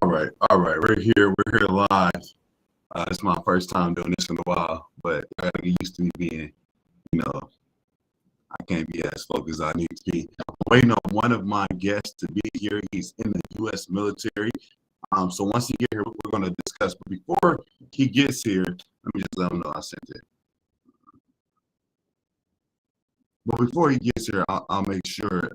All right. We're here. We're here live. It's my first time doing this in a while, but I gotta get used to me being, you know, I can't be as focused as I need to be. I'm waiting on one of my guests to be here. He's in the U.S. military. So once he gets here, we're going to discuss. But before he gets here, let me just let him know I sent it. But before he gets here, I'll make sure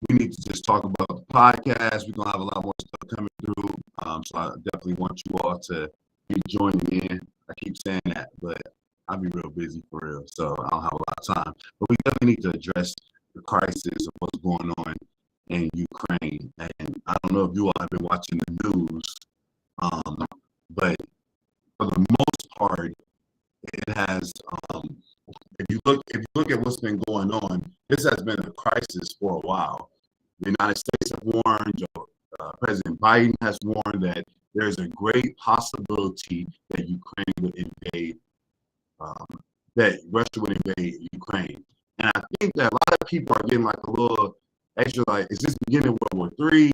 we need to just talk about the podcast. We're going to have a lot more stuff coming through. So I definitely want you all to be joining in. I keep saying that, but I'll be real busy for real. So I don't have a lot of time. But we definitely need to address the crisis of what's going on in Ukraine. And I don't know if you all have been watching the news, but for the most part, it has. If you look at what's been going on, this has been a crisis for a while. The United States have warned, President Biden has warned that there's a great possibility that Ukraine would invade, that Russia would invade Ukraine. And I think that a lot of people are getting like a little extra, like, is this beginning of World War III?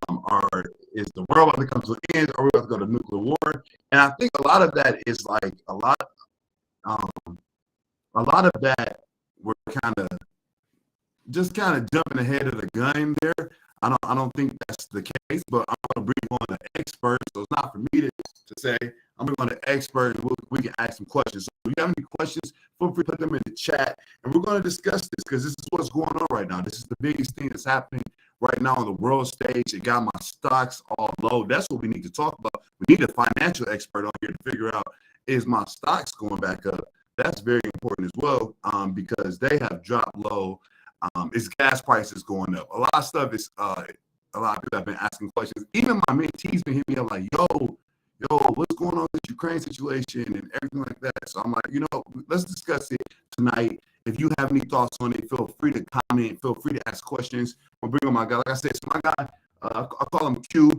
Or is the world about to come to an end? Are we about to go to nuclear war? And I think a lot of that is like a lot of that we're kind of jumping ahead of the gun there. I don't think that's the case, but I'm going to bring on an expert. So it's not for me to say. I'm bringing on an expert, and we can ask some questions. So if you have any questions, feel free to put them in the chat, and we're going to discuss this because this is what's going on right now. This is the biggest thing that's happening right now on the world stage. It got my stocks all low. That's what we need to talk about. We need a financial expert on here to figure out, is my stocks going back up? That's very important as well, because they have dropped low. It's gas prices going up. A lot of stuff is, a lot of people have been asking questions. Even my mentees been hitting me up like, yo, what's going on with the Ukraine situation and everything like that. So I'm like, let's discuss it tonight. If you have any thoughts on it, feel free to comment. Feel free to ask questions. I'll bring on my guy. Like I said, so my guy, I call him Q.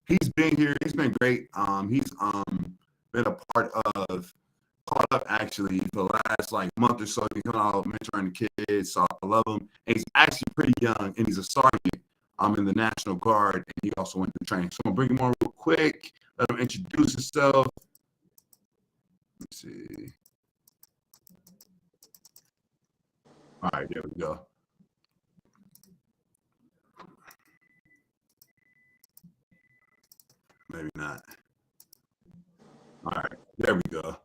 He's been here. He's been great. He's been a part of Caught Up actually for the last month or so. He's coming out mentoring the kids, so I love him. And he's actually pretty young, and he's a sergeant in the National Guard, and he also went through training. So I'm gonna bring him on real quick. Let him introduce himself. Let's see. All right, there we go. Maybe not. All right, there we go.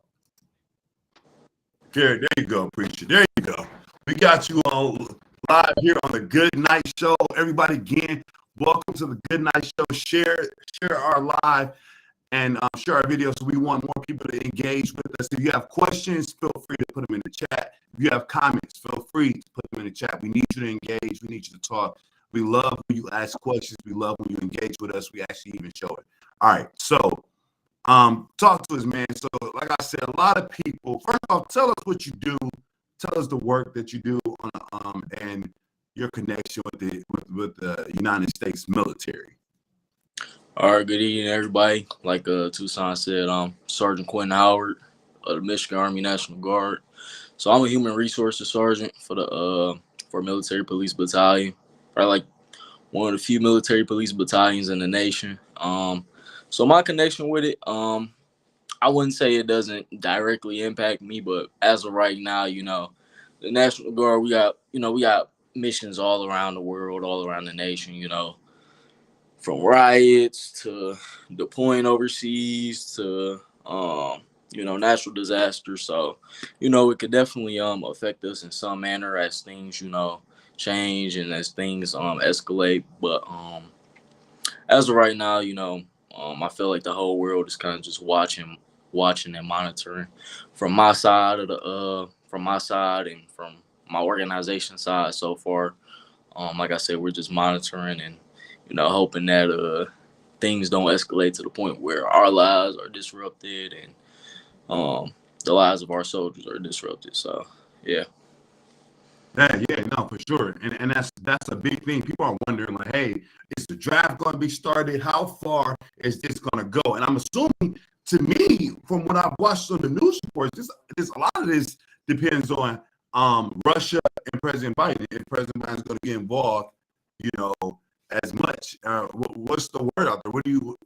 There you go, preacher. There you go. We got you on live here on the Good Night Show. Everybody, again, welcome to the Good Night Show. Share our live and share our video, so we want more people to engage with us. If you have questions, feel free to put them in the chat. If you have comments, feel free to put them in the chat. We need you to engage. We need you to talk. We love when you ask questions. We love when you engage with us. We actually even show it. All right, so talk to us, man. So like I said, a lot of people, first off, tell us what you do. Tell us the work that you do and your connection with the United States military. All right, good evening, everybody. Like Tucson said, I'm Sergeant Quentin Howard of the Michigan Army National Guard. So I'm a human resources sergeant for the Military Police Battalion. Probably like one of the few military police battalions in the nation. So my connection with it, I wouldn't say it doesn't directly impact me, but as of right now, the National Guard, we got missions all around the world, all around the nation, from riots to deploying overseas to, natural disasters. So, it could definitely affect us in some manner as things, change and as things escalate. But as of right now, I feel like the whole world is kind of just watching and monitoring from my side and from my organization side so far. Like I said, we're just monitoring and hoping that things don't escalate to the point where our lives are disrupted and the lives of our soldiers are disrupted. So yeah. Yeah, no, for sure. And that's a big thing. People are wondering, like, hey, is the draft going to be started? How far is this going to go? And I'm assuming, to me, from what I've watched on the news reports, a lot of this depends on Russia and President Biden. If President Biden is going to get involved, you know, as much. What's the word out there? What do you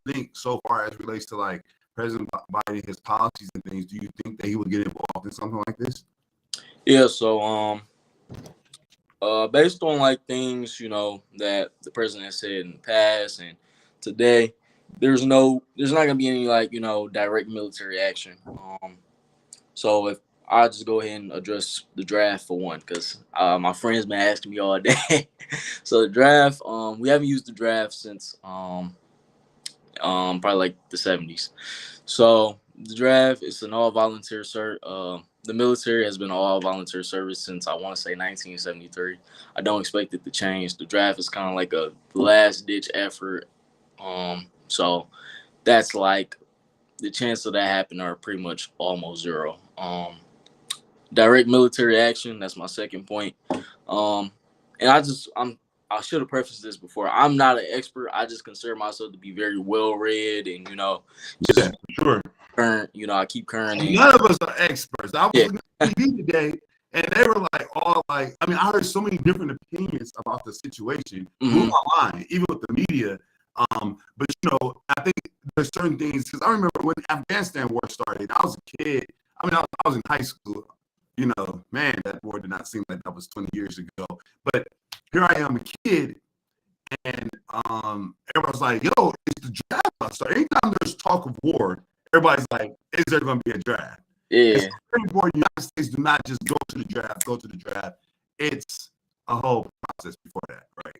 think so far as relates to like President Biden, his policies and things? Do you think that he would get involved in something like this? Yeah. So based on like things, that the president has said in the past and today, there's not gonna be any like, direct military action. So if I just go ahead and address the draft for one, because my friends been asking me all day. So the draft, we haven't used the draft since probably like the 70s. So the draft is an all volunteer the military has been all volunteer service since I want to say 1973. I don't expect it to change. The draft is kind of like a last ditch effort. So that's like the chance of that happening are pretty much almost zero. Direct military action, that's my second point. And I should have prefaced this before. I'm not an expert. I just consider myself to be very well read and just sure. current. I keep current. None of us are experts. I was Yeah. on TV today, and they were like all like. I mean, I heard so many different opinions about the situation. Blew my mind, even with the media. But I think there's certain things because I remember when the Afghanistan war started. I was a kid. I mean, I was in high school. Man, that war did not seem like that was 20 years ago. But here I am, a kid, and everybody's like, "Yo, it's the draft about to start." Anytime there's talk of war, everybody's like, "Is there going to be a draft?" Yeah. It's very important. The United States do not just go to the draft. It's a whole process before that, right?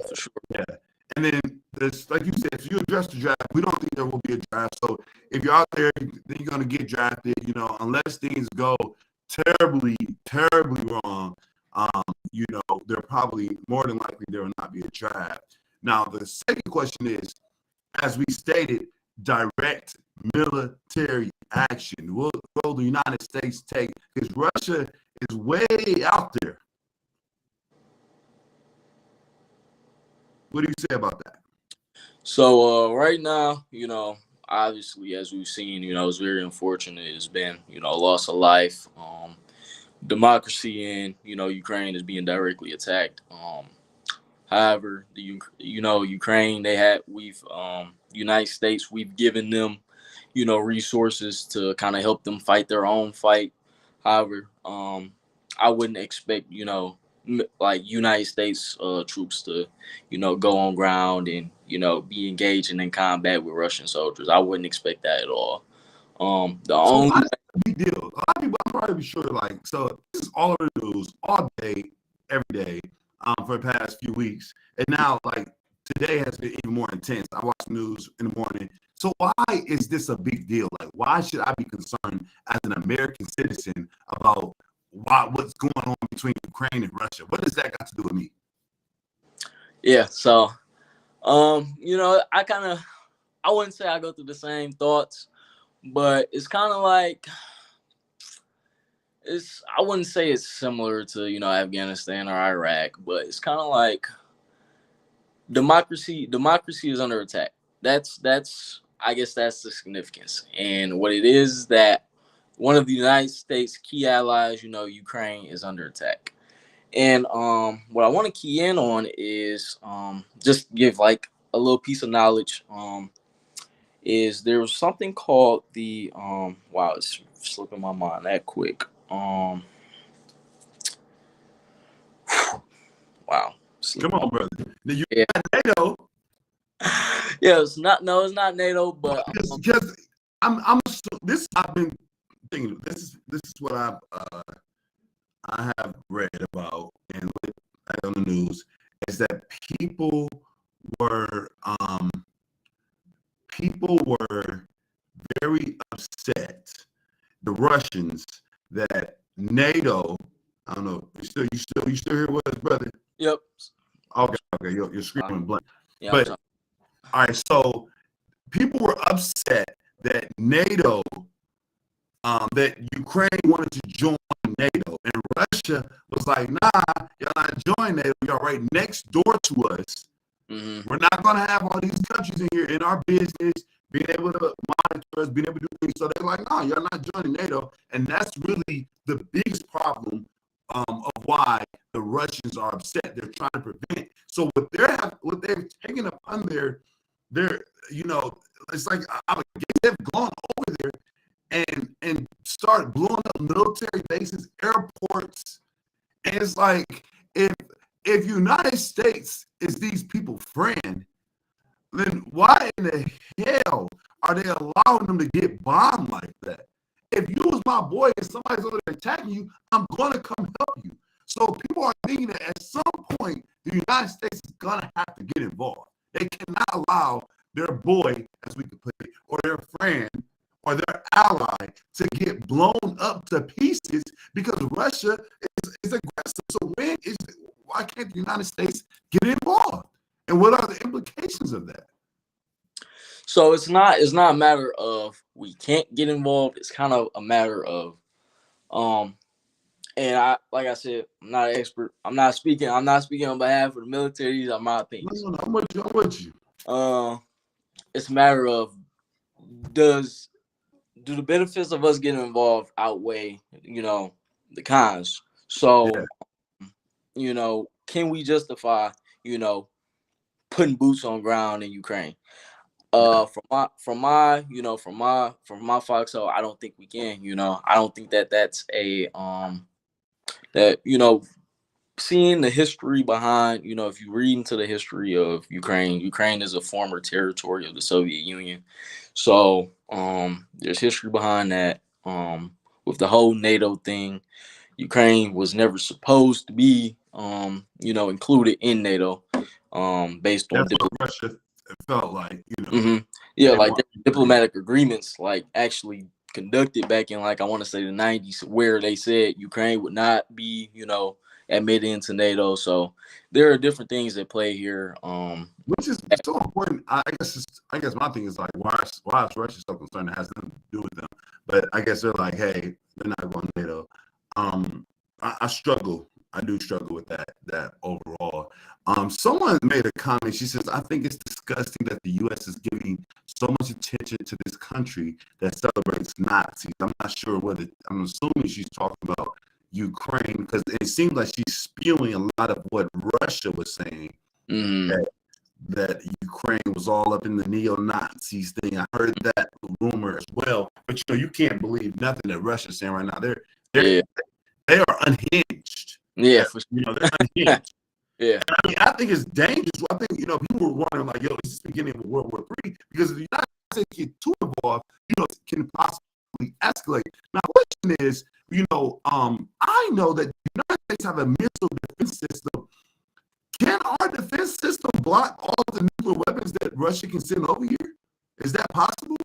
For sure. Yeah. And then there's, like you said, if you address the draft, we don't think there will be a draft. So if you're out there, then you're going to get drafted, unless things go terribly, terribly wrong, there probably, more than likely, there will not be a draft. Now, the second question is, as we stated, direct military action. Will the United States take? Because Russia is way out there. What do you say about that? So right now, obviously, as we've seen, it's very unfortunate. It's been, a loss of life. Democracy in, Ukraine is being directly attacked. However, Ukraine, United States, we've given them, resources to kind of help them fight their own fight. However, I wouldn't expect, like United States troops to, go on ground and, be engaging in combat with Russian soldiers. I wouldn't expect that at all. Big deal. A lot of people, I'm probably sure, so this is all over the news all day, every day, for the past few weeks. And now, today has been even more intense. I watch the news in the morning. So why is this a big deal? Why should I be concerned as an American citizen about what's going on between Ukraine and Russia? What does that got to do with me? Yeah, so, I wouldn't say I go through the same thoughts, but it's kind of like, I wouldn't say it's similar to, Afghanistan or Iraq, but it's kind of like democracy is under attack. I guess that's the significance. And what it is that one of the United States' key allies, Ukraine, is under attack. And what I want to key in on is just give like a little piece of knowledge. Is there was something called the wow, it's slipping my mind that quick. Wow. Come on, brother. You got NATO. Yeah, it's not NATO, but because I've been thinking. This is what I have read about and on the news is that people were very upset, the Russians, that NATO. I don't know. You still here with us, brother? Yep. Okay. You're screaming blank. Yeah, but all right. So people were upset that NATO, that Ukraine wanted to join NATO, and Russia was like, "Nah, y'all not join NATO. Y'all right next door to us. Mm-hmm. We're not gonna have all these countries in here in our business, being able to monitor us, being able to do things." So they're like, "No, you're not joining NATO," and that's really the biggest problem of why the Russians are upset. They're trying to prevent So what they've taken upon their it's like I guess they've gone over there and start blowing up military bases, airports, and it's like if United States is these people's friend, then why in the hell are they allowing them to get bombed like that? If you was my boy and somebody's over there attacking you, I'm gonna come help you. So people are thinking that at some point the United States is gonna have to get involved. They cannot allow their boy, as we could put it, or their friend or their ally to get blown up to pieces because Russia is aggressive. So why can't the United States get involved? And what are the implications of that? So it's not a matter of we can't get involved. It's kind of a matter of and like I said, I'm not an expert. I'm not speaking on behalf of the military. These are my opinions. No, I'm with you. It's a matter of do the benefits of us getting involved outweigh, the cons? So, can we justify, putting boots on ground in Ukraine? From my foxhole, I don't think we can. I don't think that's a seeing the history behind, if you read into the history of Ukraine is a former territory of the Soviet Union. So there's history behind that. With the whole NATO thing, Ukraine was never supposed to be, included in NATO, based on Russia felt like, like diplomatic agreements, like actually conducted back in, like, I want to say the 90s, where they said Ukraine would not be, admitted into NATO. So there are different things that play here. Which is so important. I guess my thing is like, why is Russia so concerned? It has nothing to do with them. But I guess they're like, hey, they're not going to NATO. I struggle. I do struggle with that overall. Someone made a comment. She says, I think it's disgusting that the U.S. is giving so much attention to this country that celebrates Nazis. I'm not sure whether, I'm assuming she's talking about Ukraine, because it seems like she's spewing a lot of what Russia was saying, that Ukraine was all up in the neo-Nazis thing. I heard that rumor as well. But you can't believe nothing that Russia's saying right now. They are unhinged. Yeah, for sure. They're unhinged. Yeah. I mean, I think it's dangerous. I think, people were wondering, like, yo, is this the beginning of World War III? Because if the United States get too involved, it can possibly escalate. Now, the question is, I know that the United States have a missile defense system. Can our defense system block all the nuclear weapons that Russia can send over here? Is that possible?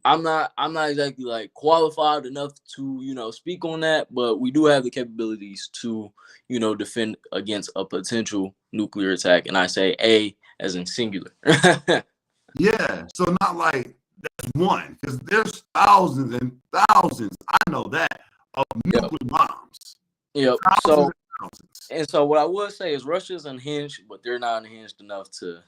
I'm not exactly like qualified enough to, speak on that, but we do have the capabilities to, defend against a potential nuclear attack. And I say A as in singular. Yeah. So not like that's one, because there's thousands and thousands, I know that, of nuclear bombs. Yep. So what I would say is Russia's unhinged, but they're not unhinged enough to,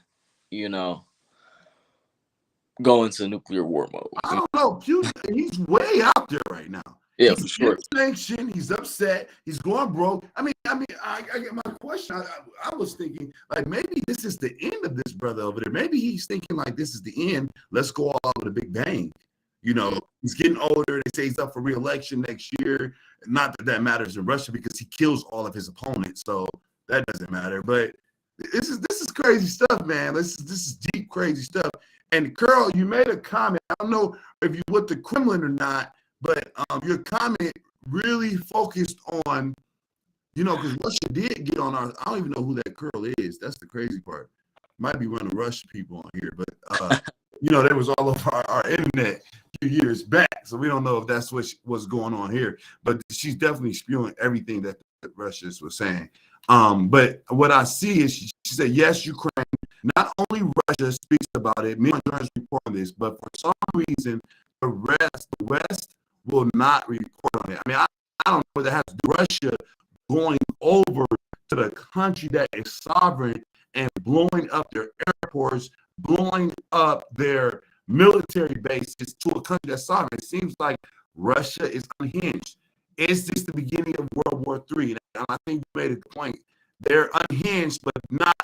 go into nuclear war mode. I don't know. Putin, he's way out there right now. Yeah, he's for sure. Sanctioned. He's upset. He's going broke. I get my question. I was thinking, like, maybe this is the end of this brother over there. Maybe he's thinking like, this is the end. Let's go all out with a big bang. He's getting older. They say he's up for re-election next year. Not that matters in Russia because he kills all of his opponents, so that doesn't matter. But this is crazy stuff, man. This is deep, crazy stuff. And Curl, you made a comment. I don't know if you went to Kremlin or not, but your comment really focused on, because Russia did get on our. I don't even know who that Curl is. That's the crazy part. Might be one of the Russian people on here, but they was all over our internet a few years back, so we don't know if that's what's going on here. But she's definitely spewing everything that Russia was saying. But what I see is she said, yes, Ukraine. Not only Russia speaks about it, me and Jones report on this, but for some reason, the West will not report on it. I mean, I don't know what that has to do with Russia going over to the country that is sovereign and blowing up their airports, blowing up their military bases to a country that's sovereign. It seems like Russia is unhinged. Is this the beginning of World War III? And I think you made a point. They're unhinged, but not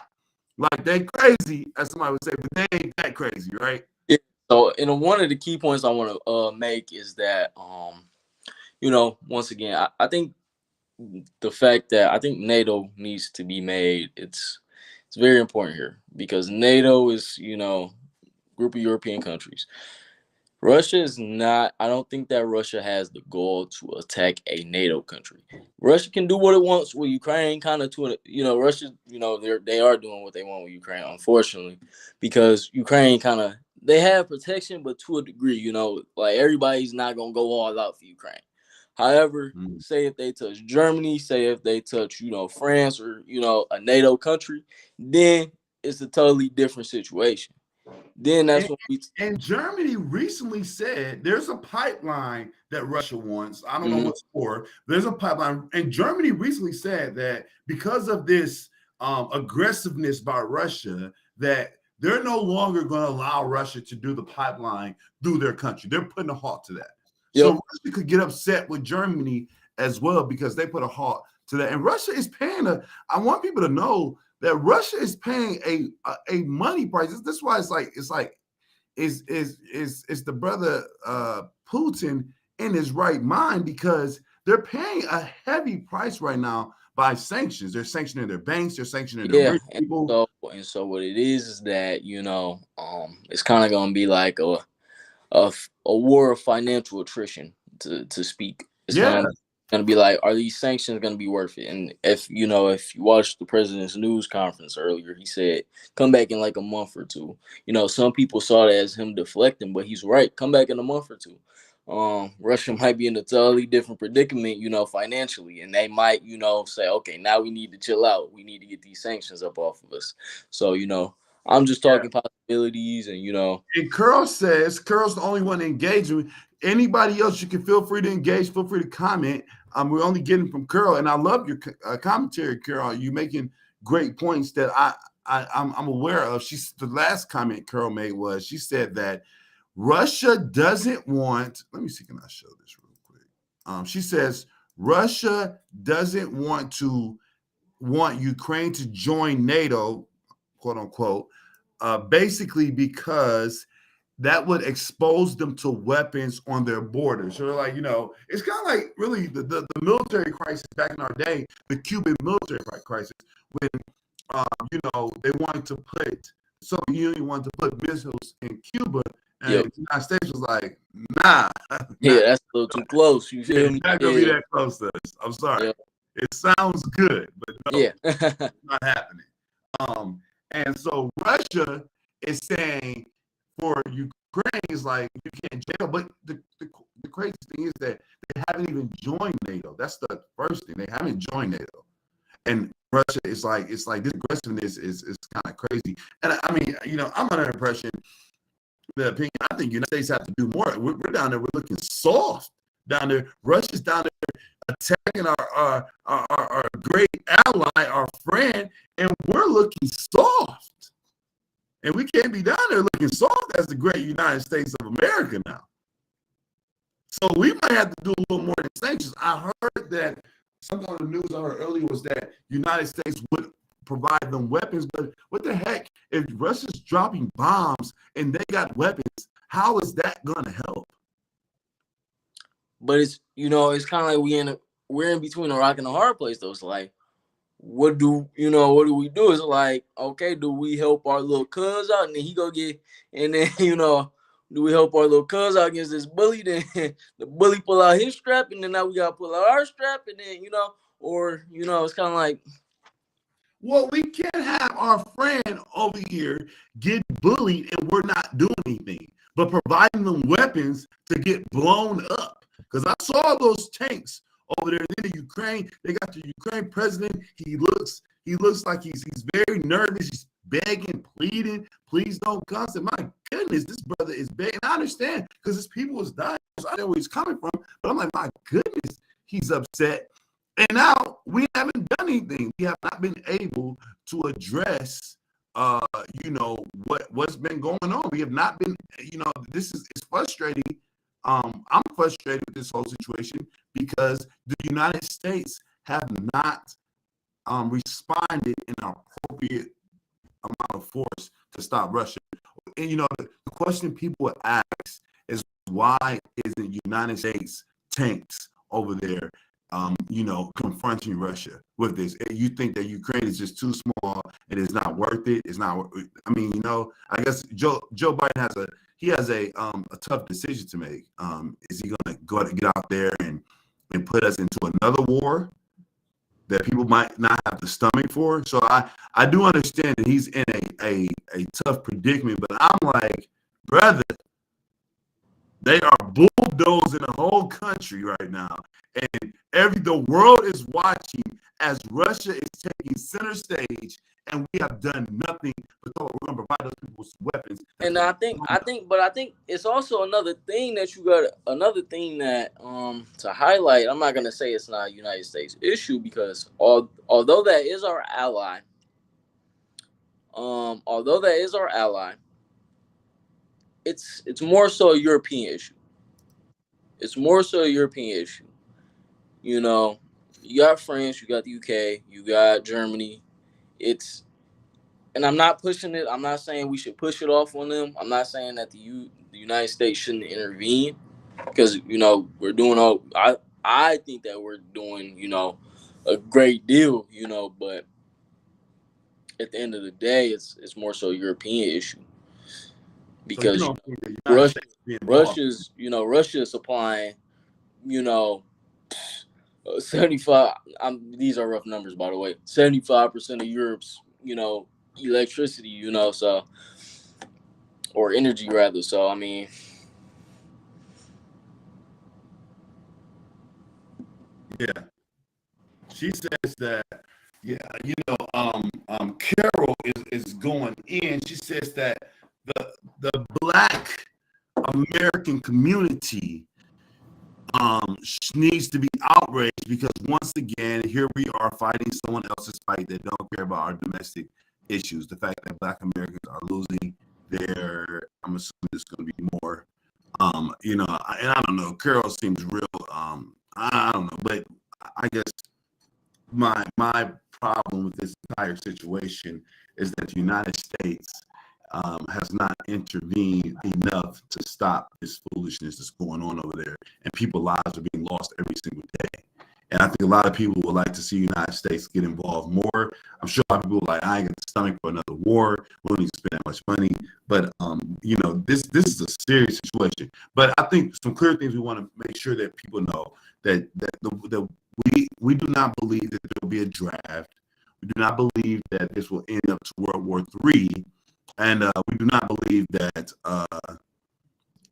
like they crazy, as somebody would say, but they ain't that crazy, right? Yeah. So, and one of the key points I want to make is that, once again, I think the fact that I think NATO needs to be made, it's very important here because NATO is, group of European countries. Russia is not, I don't think that Russia has the goal to attack a NATO country. Russia can do what it wants with Ukraine, kind of Russia, they are doing what they want with Ukraine, unfortunately, because Ukraine they have protection, but to a degree, like everybody's not going to go all out for Ukraine. However, say if they touch Germany, say if they touch, France or, a NATO country, then it's a totally different situation. Then that's when and Germany recently said there's a pipeline that Russia wants. I don't know what's for. There's a pipeline, and Germany recently said that because of this aggressiveness by Russia, that they're no longer going to allow Russia to do the pipeline through their country. They're putting a halt to that. Yep. So Russia could get upset with Germany as well because they put a halt to that. And Russia is paying I want people to know that Russia is paying a money price. This is why it's the brother Putin in his right mind, because they're paying a heavy price right now by sanctions. They're sanctioning their banks. They're sanctioning their rich people. And so what it is that it's kind of gonna be like a war of financial attrition, to speak. It's gonna be like, are these sanctions gonna be worth it? And if you watched the president's news conference earlier, he said come back in like a month or two. Some people saw that as him deflecting, but he's right. Come back in a month or two. Russia might be in a totally different predicament, financially, and they might, say, okay, now we need to chill out. We need to get these sanctions up off of us. So, I'm just talking possibilities, and And Curl says Curl's the only one engaging. Anybody else, you can feel free to engage. Feel free to comment. We're only getting from Curl, and I love your commentary, Curl. You're making great points that I'm aware of. The last comment Curl made was she said that Russia doesn't want. Let me see. Can I show this real quick? She says Russia doesn't want Ukraine to join NATO, quote unquote, basically because that would expose them to weapons on their borders. So they're like, it's kind of like really the military crisis back in our day, the Cuban military crisis, when, they wanted to put, the Soviet Union wanted to put missiles in Cuba, and the United States was like, nah. Yeah, that's a little too close. You feel me? It's not going to be that close to us. I'm sorry. Yep. It sounds good, but no, it's not happening. And so Russia is saying for Ukraine is like, you can't jail. But the crazy thing is that they haven't even joined NATO. That's the first thing. They haven't joined NATO. And Russia is like, this aggressiveness is kind of crazy. And I mean, I'm under the impression, the opinion, I think the United States have to do more. We're down there, we're looking soft down there. Russia's down there attacking our great ally, our friend, and we're looking soft. And we can't be down there looking soft as the great United States of America now. So we might have to do a little more than sanctions. I heard that something on the news I heard earlier was that United States would provide them weapons, but what the heck, if Russia's dropping bombs and they got weapons, how is that going to help? But it's kind of like we're in between a rock and a hard place, though. It's like, what do we do? It's like, okay, do we help our little cuz out and then he go get, and then do we help our little cuz out against this bully? Then the bully pull out his strap, and then now we gotta pull out our strap, and then or it's kind of like, well, we can't have our friend over here get bullied and we're not doing anything, but providing them weapons to get blown up. Because I saw those tanks over there in the Ukraine. They got the Ukraine president. He looks like he's very nervous. He's begging, pleading, please don't come. I said, my goodness, this brother is begging. I understand because his people was dying. So I know where he's coming from. But I'm like, my goodness, he's upset. And now we haven't done anything. We have not been able to address, what's been going on. We have not been, it's frustrating I'm frustrated with this whole situation because the United States have not responded in an appropriate amount of force to stop Russia. And the question people would ask is, why isn't United States tanks over there, confronting Russia with this? You think that Ukraine is just too small and it's not worth it? It's not. I mean, I guess Joe Biden has a tough decision to make. Is he going to get out there and put us into another war that people might not have the stomach for? So I do understand that he's in a tough predicament, but I'm like, brother, they are bulldozing the whole country right now, and the world is watching as Russia is taking center stage, and we have done nothing but we're going to provide those people with weapons. And I think it's also another thing that to highlight. I'm not gonna say it's not a United States issue, because although that is our ally, it's more so a European issue. It's more so a European issue. You got France, you got the UK, you got Germany. And I'm not pushing it. I'm not saying we should push it off on them. I'm not saying that the United States shouldn't intervene, because we're doing all. I think that we're doing a great deal. But at the end of the day, it's more so a European issue, because so Russia's supplying 75. These are rough numbers, by the way. 75% of Europe's electricity, so, or energy rather. So I mean, yeah. She says that, Carol is going in. She says that the Black American community needs to be outraged, because once again, here we are fighting someone else's fight that don't care about our domestic issues. The fact that Black Americans are losing I'm assuming it's going to be more, and I don't know. Carol seems real. I don't know, but I guess my problem with this entire situation is that the United States has not intervened enough to stop this foolishness that's going on over there, and people's lives are being lost every single day. And I think a lot of people would like to see the United States get involved more. I'm sure a lot of people are like, I ain't got the stomach for another war. We don't need to spend that much money. But this is a serious situation. But I think some clear things we want to make sure that people know that we do not believe that there will be a draft. We do not believe that this will end up to World War III. And we do not believe that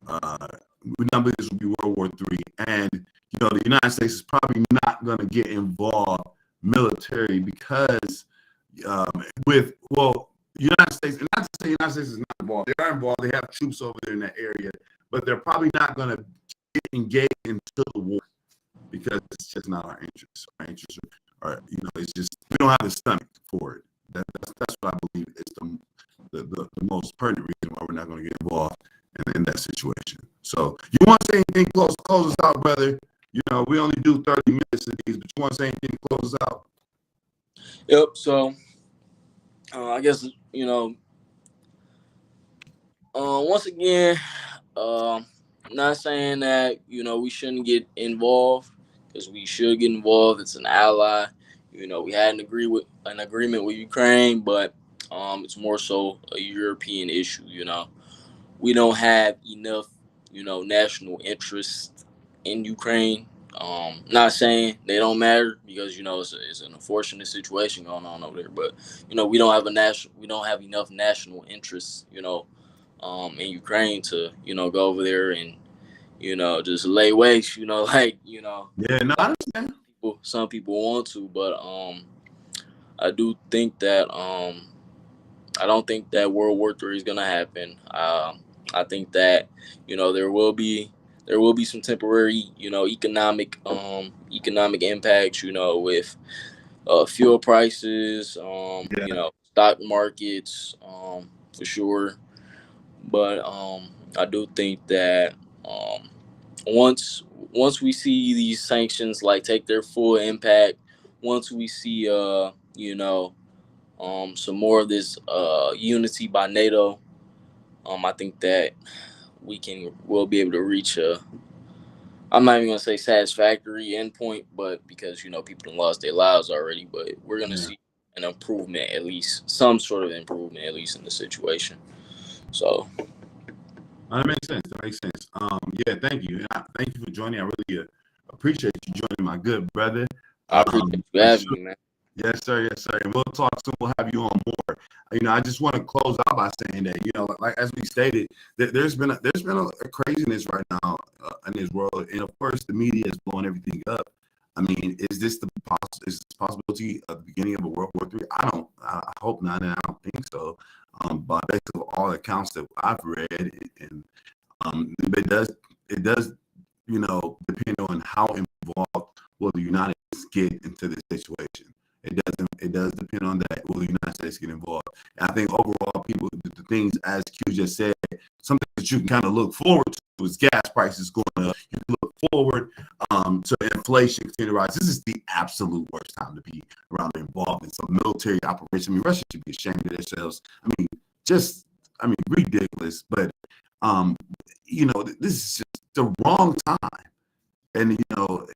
this will be World War III. And the United States is probably not going to get involved military, because United States, and not to say the United States is not involved. They are involved. They have troops over there in that area, but they're probably not going to get engaged into the war, because it's just not our interests. Our interests are, it's just, we don't have the stomach for it. That's what I believe is the most pertinent reason why we're not going to get involved in that situation. So, you want to say anything close us out, brother? We only do 30 minutes of these, but you want to say anything to close us out? Yep. So, I guess, once again, not saying that, we shouldn't get involved, because we should get involved. It's an ally. We had an agreement with Ukraine, but it's more so a European issue. We don't have enough, national interest in Ukraine. Not saying they don't matter, because it's an unfortunate situation going on over there, but we don't have enough national interests, in Ukraine to go over there and just lay waste, Yeah, no, I understand. Some people want to, but I do think that I don't think that World War III is gonna happen. I think that there will be some temporary economic impacts, with fuel prices, stock markets, for sure. But I do think that once we see these sanctions like take their full impact, once we see some more of this unity by NATO, I think that we'll be able to reach a, I'm not even gonna say satisfactory endpoint, but because people have lost their lives already, but we're gonna Yeah. see an improvement, at least some sort of improvement, at least in the situation. So That makes sense. That makes sense. Yeah, thank you. Thank you for joining. I really appreciate you joining, my good brother. I appreciate you For having sure. me, man. Yes, sir. Yes, sir. And we'll talk soon. We'll have you on more. I just want to close out by saying that, like as we stated, that there's been a craziness right now in this world, and of course, the media is blowing everything up. I mean, is this possibility of the beginning of a World War III? I hope not, and I don't think so. By basically all accounts that I've read, and it does depend on how involved will the United States get into this situation. It does depend on that. Will the United States get involved? And I think overall, the things as Q just said, something that you can kind of look forward to is gas prices going up. You can look forward to inflation continue to rise. This is the absolute worst time to be around involved in some military operation. I mean, Russia should be ashamed of themselves. Ridiculous. But this is just the wrong time, and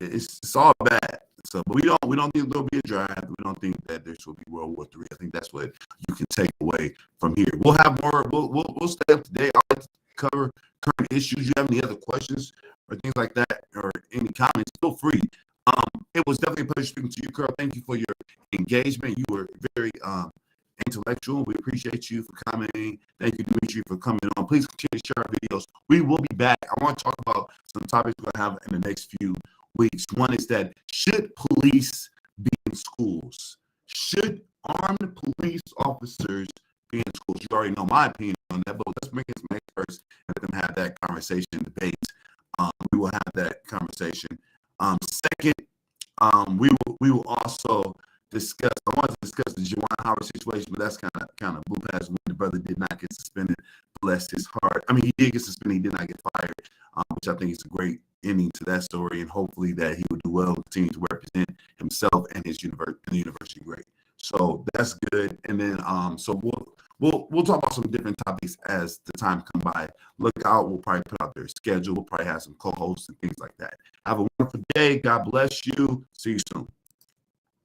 it's all bad. So, but we don't think there'll be a draft. We don't think that there will be World War III. I think that's what you can take away from here. We'll have more. We'll stay up to date. I'll cover current issues. You have any other questions or things like that, or any comments? Feel free. It was definitely a pleasure speaking to you, Carl. Thank you for your engagement. You were very intellectual. We appreciate you for commenting. Thank you, Dimitri, for coming on. Please continue to share our videos. We will be back. I want to talk about some topics we're going to have in the next few weeks. One is that should police be in schools? Should armed police officers be in schools? You already know my opinion on that, but let's bring in some experts and let them have that conversation, debate. We will have that conversation. Second, we will also discuss. I want to discuss the Juwan Howard situation, but that's kind of blew past when the brother did not get suspended. Bless his heart. I mean, he did get suspended. He did not get fired, which I think is a great ending to that story. And hopefully that he will do well, continue to represent himself and his university great. So that's good. And then so we'll talk about some different topics as the time come by. Look out. We'll probably put out their schedule. We'll probably have some co-hosts and things like that. Have a wonderful day. God bless you. See you soon.